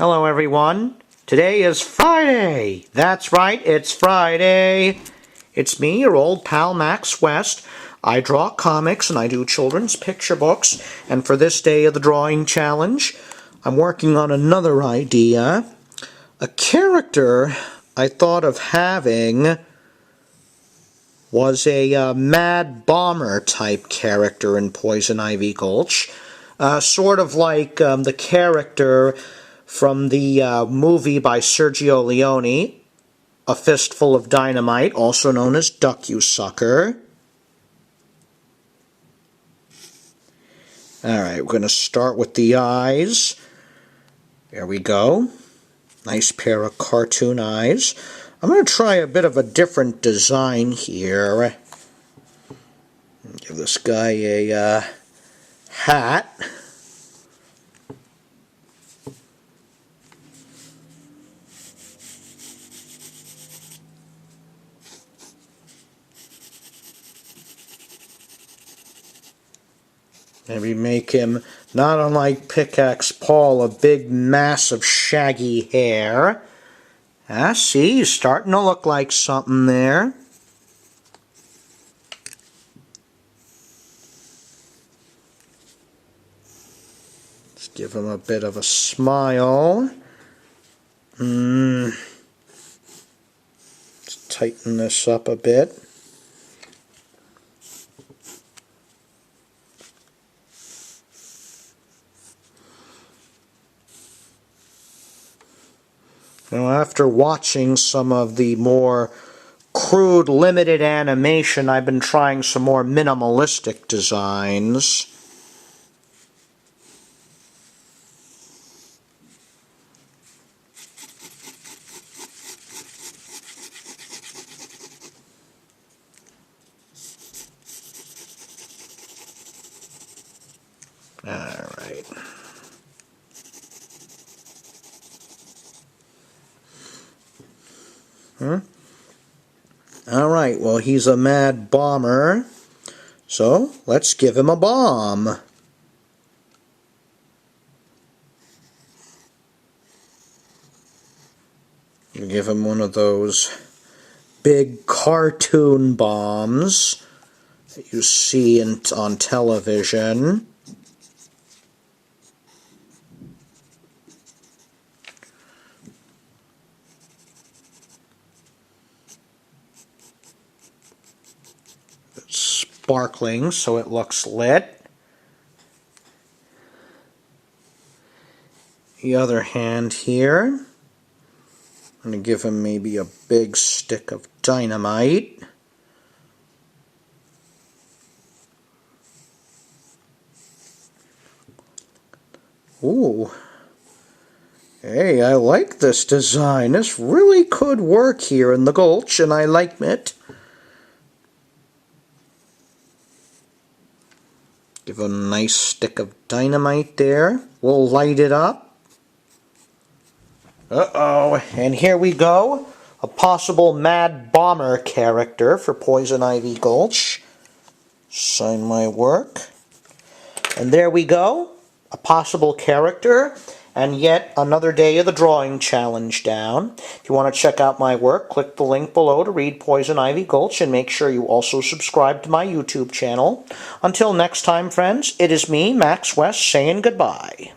Hello everyone. Today is Friday. That's right, it's Friday. It's me, your old pal Max West. I draw comics and I do children's picture books. And for this day of the drawing challenge, I'm working on another idea. A character I thought of having was a Mad Bomber type character in Poison Ivy Gulch. Sort of like the character from the movie by Sergio Leone, A Fistful of Dynamite, also known as Duck You Sucker. Alright, we're going to start with the eyes. There we go. Nice pair of cartoon eyes. I'm going to try a bit of a different design here. Give this guy a hat. Maybe make him, not unlike Pickaxe Paul, a big mass of shaggy hair. Ah, see, he's starting to look like something there. Let's give him a bit of a smile. Let's tighten this up a bit. Now, after watching some of the more crude, limited animation, I've been trying some more minimalistic designs. All right. Alright, well, he's a mad bomber, so let's give him a bomb. Give him one of those big cartoon bombs that you see on television. Sparkling so it looks lit. The other hand here, I'm going to give him maybe a big stick of dynamite. Ooh. Hey, I like this design. This really could work here in the Gulch, and I like it. Give a nice stick of dynamite there. We'll light it up. Uh-oh, and here we go. A possible Mad Bomber character for Poison Ivy Gulch. Sign my work. And there we go. A possible character. And yet another day of the drawing challenge down. If you want to check out my work, click the link below to read Poison Ivy Gulch, and make sure you also subscribe to my YouTube channel. Until next time, friends, it is me, Max West, saying goodbye.